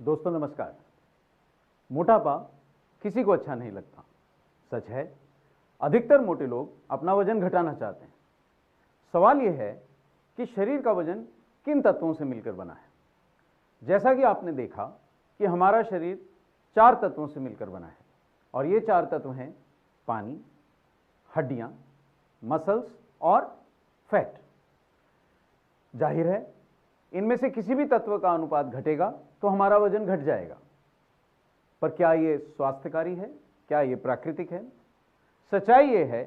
दोस्तों नमस्कार। मोटापा किसी को अच्छा नहीं लगता। सच है, अधिकतर मोटे लोग अपना वजन घटाना चाहते हैं। सवाल यह है कि शरीर का वजन किन तत्वों से मिलकर बना है। जैसा कि आपने देखा कि हमारा शरीर 4 तत्वों से मिलकर बना है और ये 4 तत्व हैं पानी, हड्डियां, मसल्स और फैट। जाहिर है, इनमें से किसी भी तत्व का अनुपात घटेगा तो हमारा वजन घट जाएगा। पर क्या यह स्वास्थ्यकारी है? क्या यह प्राकृतिक है? सच्चाई यह है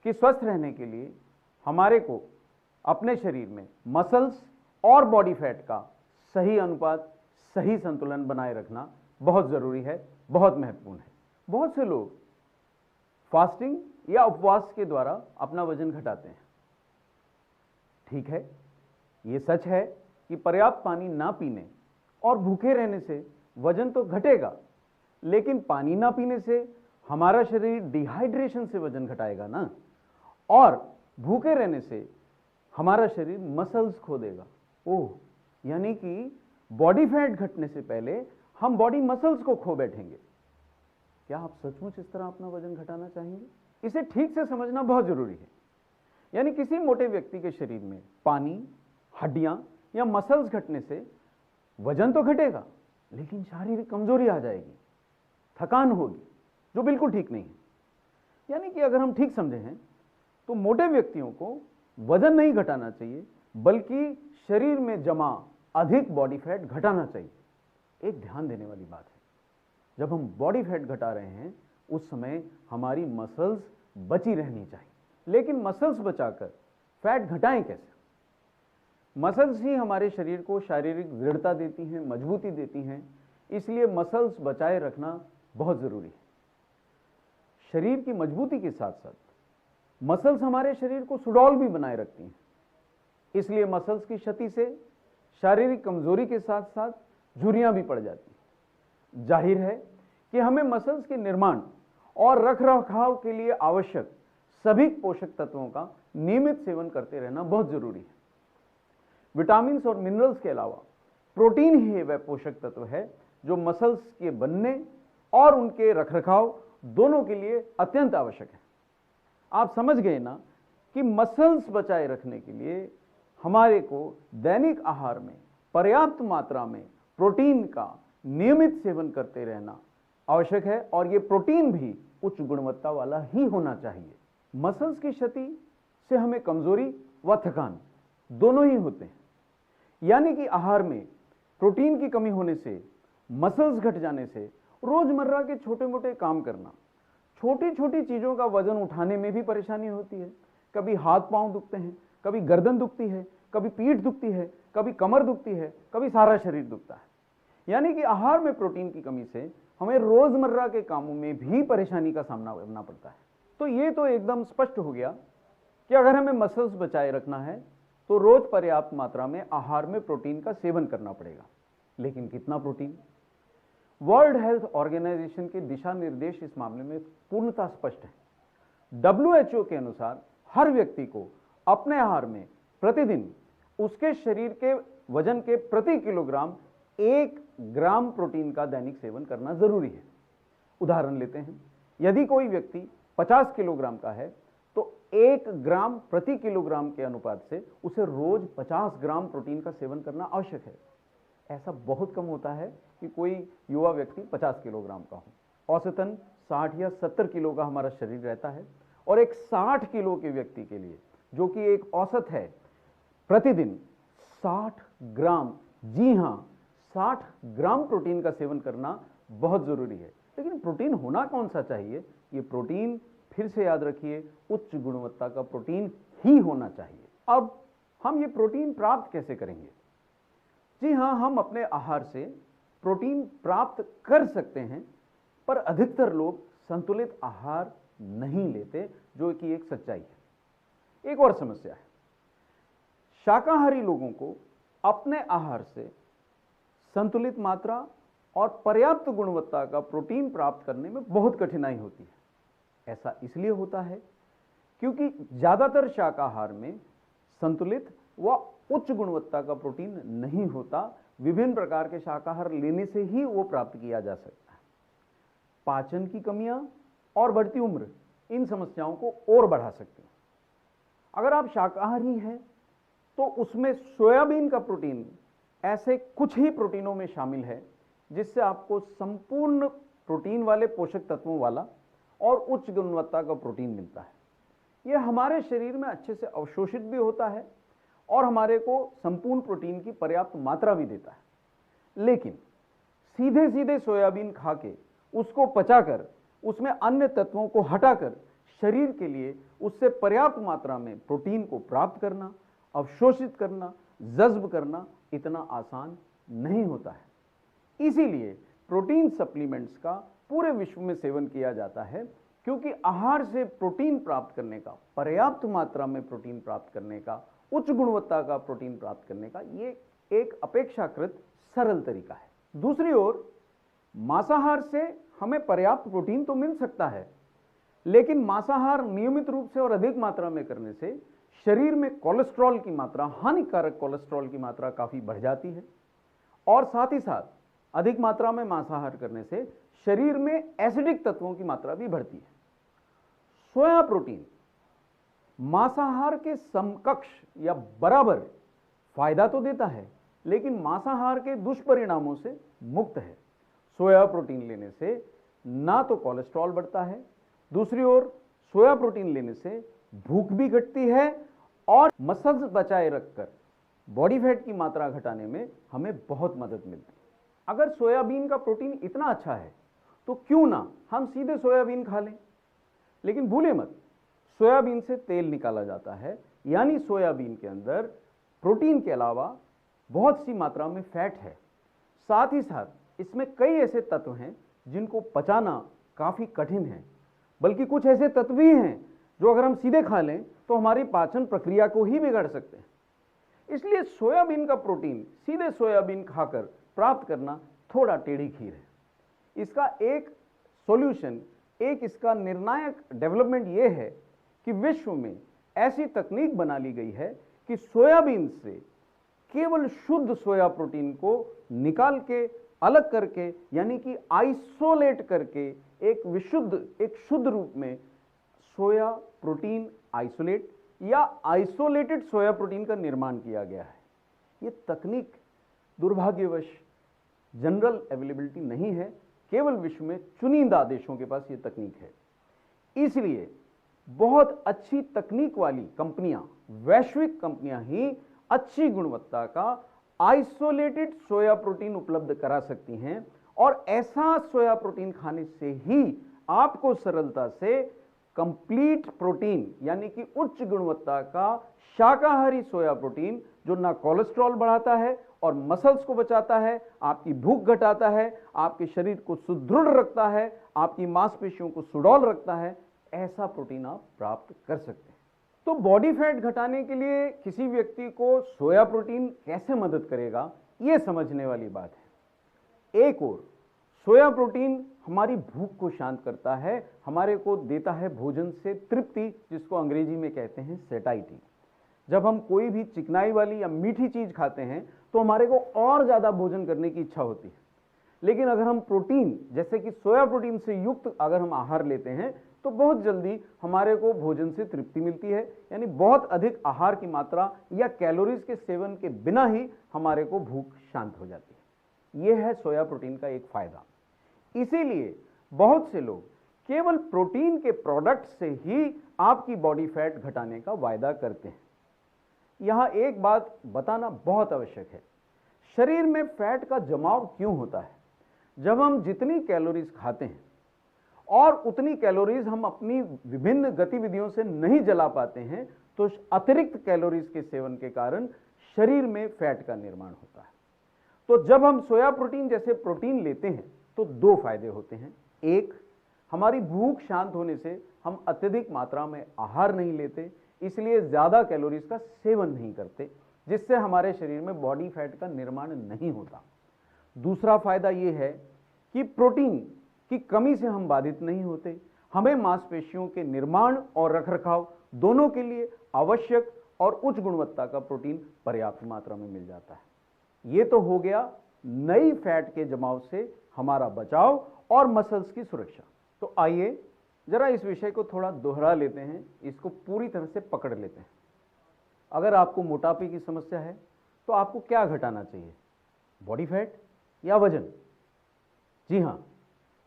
कि स्वस्थ रहने के लिए हमारे को अपने शरीर में मसल्स और बॉडी फैट का सही अनुपात, सही संतुलन बनाए रखना बहुत जरूरी है, बहुत महत्वपूर्ण है। बहुत से लोग फास्टिंग या उपवास के द्वारा अपना वजन घटाते हैं। ठीक है, यह सच है कि पर्याप्त पानी ना पीने और भूखे रहने से वजन तो घटेगा, लेकिन पानी ना पीने से हमारा शरीर डिहाइड्रेशन से वजन घटाएगा ना, और भूखे रहने से हमारा शरीर मसल्स खो देगा। ओह, यानी कि बॉडी फैट घटने से पहले हम बॉडी मसल्स को खो बैठेंगे। क्या आप सचमुच इस तरह अपना वजन घटाना चाहेंगे? इसे ठीक से समझना बहुत जरूरी है। यानी किसी मोटे व्यक्ति के शरीर में पानी, हड्डियां या मसल्स घटने से वजन तो घटेगा, लेकिन शारीरिक कमजोरी आ जाएगी, थकान होगी, जो बिल्कुल ठीक नहीं है। यानी कि अगर हम ठीक समझे हैं तो मोटे व्यक्तियों को वजन नहीं घटाना चाहिए, बल्कि शरीर में जमा अधिक बॉडी फैट घटाना चाहिए। एक ध्यान देने वाली बात है, जब हम बॉडी फैट घटा रहे हैं उस समय हमारी मसल्स बची रहनी चाहिए। लेकिन मसल्स बचाकर फैट घटाएं कैसे? मसल्स ही हमारे शरीर को शारीरिक दृढ़ता देती हैं, मजबूती देती हैं, इसलिए मसल्स बचाए रखना बहुत जरूरी है। शरीर की मजबूती के साथ साथ मसल्स हमारे शरीर को सुडौल भी बनाए रखती हैं, इसलिए मसल्स की क्षति से शारीरिक कमजोरी के साथ साथ झुर्रियां भी पड़ जाती हैं। जाहिर है कि हमें मसल्स के निर्माण और रखरखाव के लिए आवश्यक सभी पोषक तत्वों का नियमित सेवन करते रहना बहुत जरूरी है। विटामिन्स और मिनरल्स के अलावा प्रोटीन ही वह पोषक तत्व है जो मसल्स के बनने और उनके रखरखाव दोनों के लिए अत्यंत आवश्यक है। आप समझ गए ना कि मसल्स बचाए रखने के लिए हमारे को दैनिक आहार में पर्याप्त मात्रा में प्रोटीन का नियमित सेवन करते रहना आवश्यक है, और यह प्रोटीन भी उच्च गुणवत्ता वाला ही होना चाहिए। मसल्स की क्षति से हमें कमजोरी व थकान दोनों ही होते हैं। यानी कि आहार में प्रोटीन की कमी होने से, मसल्स घट जाने से रोजमर्रा के छोटे मोटे काम करना, छोटी छोटी चीजों का वजन उठाने में भी परेशानी होती है। कभी हाथ पांव दुखते हैं, कभी गर्दन दुखती है, कभी पीठ दुखती है, कभी कमर दुखती है, कभी सारा शरीर दुखता है। यानी कि आहार में प्रोटीन की कमी से हमें रोजमर्रा के कामों में भी परेशानी का सामना करना पड़ता है। तो ये तो एकदम स्पष्ट हो गया कि अगर हमें मसल्स बचाए रखना है तो रोज पर्याप्त मात्रा में आहार में प्रोटीन का सेवन करना पड़ेगा। लेकिन कितना प्रोटीन? वर्ल्ड हेल्थ ऑर्गेनाइजेशन के दिशा निर्देश इस मामले में पूर्णतः स्पष्ट है। WHO के अनुसार हर व्यक्ति को अपने आहार में प्रतिदिन उसके शरीर के वजन के प्रति किलोग्राम 1 ग्राम प्रोटीन का दैनिक सेवन करना जरूरी है। उदाहरण लेते हैं, यदि कोई व्यक्ति 50 किलोग्राम का है तो 1 ग्राम प्रति किलोग्राम के अनुपात से उसे रोज 50 ग्राम प्रोटीन का सेवन करना आवश्यक है। ऐसा बहुत कम होता है कि कोई युवा व्यक्ति 50 किलोग्राम का हो। औसतन 60 या 70 किलो का हमारा शरीर रहता है, और एक 60 किलो के व्यक्ति के लिए, जो कि एक औसत है, प्रतिदिन 60 ग्राम, जी हां 60 ग्राम प्रोटीन का सेवन करना बहुत जरूरी है। लेकिन प्रोटीन होना कौन सा चाहिए? ये प्रोटीन, फिर से याद रखिए, उच्च गुणवत्ता का प्रोटीन ही होना चाहिए। अब हम ये प्रोटीन प्राप्त कैसे करेंगे? जी हां, हम अपने आहार से प्रोटीन प्राप्त कर सकते हैं, पर अधिकतर लोग संतुलित आहार नहीं लेते, जो कि एक सच्चाई है। एक और समस्या है, शाकाहारी लोगों को अपने आहार से संतुलित मात्रा और पर्याप्त गुणवत्ता का प्रोटीन प्राप्त करने में बहुत कठिनाई होती है। ऐसा इसलिए होता है क्योंकि ज्यादातर शाकाहार में संतुलित व उच्च गुणवत्ता का प्रोटीन नहीं होता। विभिन्न प्रकार के शाकाहार लेने से ही वो प्राप्त किया जा सकता है। पाचन की कमियां और बढ़ती उम्र इन समस्याओं को और बढ़ा सकती हैं। अगर आप शाकाहारी हैं तो उसमें सोयाबीन का प्रोटीन ऐसे कुछ ही प्रोटीनों में शामिल है जिससे आपको संपूर्ण प्रोटीन वाले पोषक तत्वों वाला और उच्च गुणवत्ता का प्रोटीन मिलता है। यह हमारे शरीर में अच्छे से अवशोषित भी होता है और हमारे को संपूर्ण प्रोटीन की पर्याप्त मात्रा भी देता है। लेकिन सीधे सीधे सोयाबीन खा के उसको पचाकर उसमें अन्य तत्वों को हटाकर शरीर के लिए उससे पर्याप्त मात्रा में प्रोटीन को प्राप्त करना, अवशोषित करना, जज्ब करना इतना आसान नहीं होता है। इसीलिए प्रोटीन सप्लीमेंट्स का पूरे विश्व में सेवन किया जाता है, क्योंकि आहार से प्रोटीन प्राप्त करने का, पर्याप्त मात्रा में प्रोटीन प्राप्त करने का, उच्च गुणवत्ता का प्रोटीन प्राप्त करने का ये एक अपेक्षाकृत सरल तरीका है। दूसरी ओर मांसाहार से हमें पर्याप्त प्रोटीन तो मिल सकता है, लेकिन मांसाहार नियमित रूप से और अधिक मात्रा में करने से शरीर में कोलेस्ट्रॉल की मात्रा, हानिकारक कोलेस्ट्रॉल की मात्रा काफी बढ़ जाती है और साथ ही साथ अधिक मात्रा में मांसाहार करने से शरीर में एसिडिक तत्वों की मात्रा भी बढ़ती है। सोया प्रोटीन मांसाहार के समकक्ष या बराबर फायदा तो देता है, लेकिन मांसाहार के दुष्परिणामों से मुक्त है। सोया प्रोटीन लेने से ना तो कोलेस्ट्रॉल बढ़ता है, दूसरी ओर सोया प्रोटीन लेने से भूख भी घटती है और मसल्स बचाए रखकर बॉडी फैट की मात्रा घटाने में हमें बहुत मदद मिलती है। अगर सोयाबीन का प्रोटीन इतना अच्छा है तो क्यों ना हम सीधे सोयाबीन खा लें। लेकिन भूले मत, सोयाबीन से तेल निकाला जाता है, यानी सोयाबीन के अंदर प्रोटीन के अलावा बहुत सी मात्रा में फैट है। साथ ही साथ इसमें कई ऐसे तत्व हैं जिनको पचाना काफी कठिन है, बल्कि कुछ ऐसे तत्व भी हैं जो अगर हम सीधे खा लें तो हमारी पाचन प्रक्रिया को ही बिगाड़ सकते हैं। इसलिए सोयाबीन का प्रोटीन सीधे सोयाबीन खाकर प्राप्त करना थोड़ा टेढ़ी खीर है। इसका एक सॉल्यूशन, एक इसका निर्णायक डेवलपमेंट यह है कि विश्व में ऐसी तकनीक बना ली गई है कि सोयाबीन से केवल शुद्ध सोया प्रोटीन को निकाल के अलग करके, यानी कि आइसोलेट करके एक शुद्ध रूप में सोया प्रोटीन आइसोलेट या आइसोलेटेड सोया प्रोटीन का निर्माण किया गया है। यह तकनीक दुर्भाग्यवश जनरल अवेलेबिलिटी नहीं है, केवल विश्व में चुनिंदा देशों के पास यह तकनीक है। इसलिए बहुत अच्छी तकनीक वाली कंपनियां, वैश्विक कंपनियां ही अच्छी गुणवत्ता का आइसोलेटेड सोया प्रोटीन उपलब्ध करा सकती हैं और ऐसा सोया प्रोटीन खाने से ही आपको सरलता से कंप्लीट प्रोटीन, यानी कि उच्च गुणवत्ता का शाकाहारी सोया प्रोटीन, जो ना कोलेस्ट्रॉल बढ़ाता है और मसल्स को बचाता है, आपकी भूख घटाता है, आपके शरीर को सुदृढ़ रखता है, आपकी मांसपेशियों को सुडौल रखता है, ऐसा प्रोटीन आप प्राप्त कर सकते हैं। तो बॉडी फैट घटाने के लिए किसी व्यक्ति को सोया प्रोटीन कैसे मदद करेगा, यह समझने वाली बात है। एक और सोया प्रोटीन हमारी भूख को शांत करता है, हमारे को देता है भोजन से तृप्ति, जिसको अंग्रेजी में कहते हैं सेटाइटी। जब हम कोई भी चिकनाई वाली या मीठी चीज खाते हैं तो हमारे को और ज्यादा भोजन करने की इच्छा होती है, लेकिन अगर हम प्रोटीन जैसे कि सोया प्रोटीन से युक्त अगर हम आहार लेते हैं तो बहुत जल्दी हमारे को भोजन से तृप्ति मिलती है, यानी बहुत अधिक आहार की मात्रा या कैलोरीज के सेवन के बिना ही हमारे को भूख शांत हो जाती है। यह है सोया प्रोटीन का एक फायदा। इसीलिए बहुत से लोग केवल प्रोटीन के प्रोडक्ट से ही आपकी बॉडी फैट घटाने का वायदा करते हैं। यहां एक बात बताना बहुत आवश्यक है, शरीर में फैट का जमाव क्यों होता है? जब हम जितनी कैलोरीज खाते हैं और उतनी कैलोरीज हम अपनी विभिन्न गतिविधियों से नहीं जला पाते हैं, तो अतिरिक्त कैलोरीज के सेवन के कारण शरीर में फैट का निर्माण होता है। तो जब हम सोया प्रोटीन जैसे प्रोटीन लेते हैं तो दो फायदे होते हैं। एक, हमारी भूख शांत होने से हम अत्यधिक मात्रा में आहार नहीं लेते, इसलिए ज्यादा कैलोरीज का सेवन नहीं करते, जिससे हमारे शरीर में बॉडी फैट का निर्माण नहीं होता। दूसरा फायदा यह है कि प्रोटीन की कमी से हम बाधित नहीं होते। हमें मांसपेशियों के निर्माण और रखरखाव दोनों के लिए आवश्यक और उच्च गुणवत्ता का प्रोटीन पर्याप्त मात्रा में मिल जाता है। यह तो हो गया नई फैट के जमाव से हमारा बचाव और मसल्स की सुरक्षा। तो आइए जरा इस विषय को थोड़ा दोहरा लेते हैं, इसको पूरी तरह से पकड़ लेते हैं। अगर आपको मोटापे की समस्या है तो आपको क्या घटाना चाहिए, बॉडी फैट या वजन? जी हां,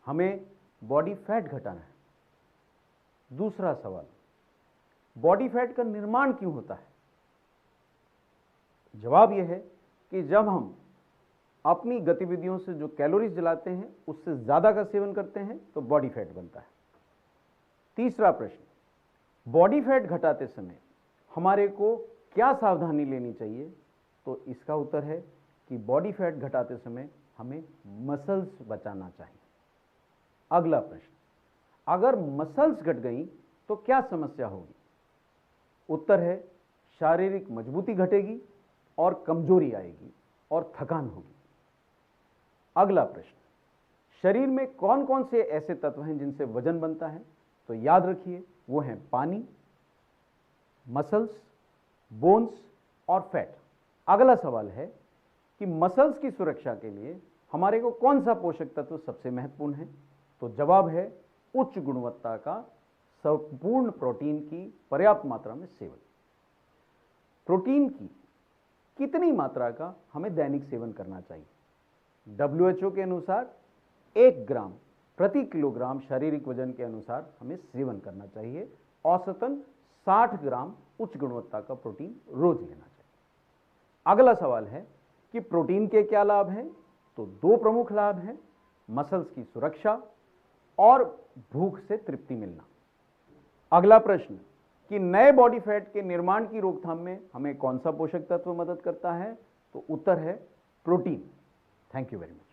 हमें बॉडी फैट घटाना है। दूसरा सवाल, बॉडी फैट का निर्माण क्यों होता है? जवाब यह है कि जब हम अपनी गतिविधियों से जो कैलोरीज जलाते हैं उससे ज्यादा का सेवन करते हैं तो बॉडी फैट बनता है। तीसरा प्रश्न, बॉडी फैट घटाते समय हमारे को क्या सावधानी लेनी चाहिए? तो इसका उत्तर है कि बॉडी फैट घटाते समय हमें मसल्स बचाना चाहिए। अगला प्रश्न, अगर मसल्स घट गई तो क्या समस्या होगी? उत्तर है शारीरिक मजबूती घटेगी और कमजोरी आएगी और थकान होगी। अगला प्रश्न, शरीर में कौन कौन से ऐसे तत्व हैं जिनसे वजन बनता है? तो याद रखिए वो हैं पानी, मसल्स, बोन्स और फैट। अगला सवाल है कि मसल्स की सुरक्षा के लिए हमारे को कौन सा पोषक तत्व सबसे महत्वपूर्ण है? तो जवाब है उच्च गुणवत्ता का संपूर्ण प्रोटीन की पर्याप्त मात्रा में सेवन। प्रोटीन की कितनी मात्रा का हमें दैनिक सेवन करना चाहिए? WHO के अनुसार 1 ग्राम प्रति किलोग्राम शारीरिक वजन के अनुसार हमें सेवन करना चाहिए। औसतन 60 ग्राम उच्च गुणवत्ता का प्रोटीन रोज लेना चाहिए। अगला सवाल है कि प्रोटीन के क्या लाभ हैं? तो 2 प्रमुख लाभ हैं, मसल्स की सुरक्षा और भूख से तृप्ति मिलना। अगला प्रश्न कि नए बॉडी फैट के निर्माण की रोकथाम में हमें कौन सा पोषक तत्व मदद करता है? तो उत्तर है protein. Thank you very much.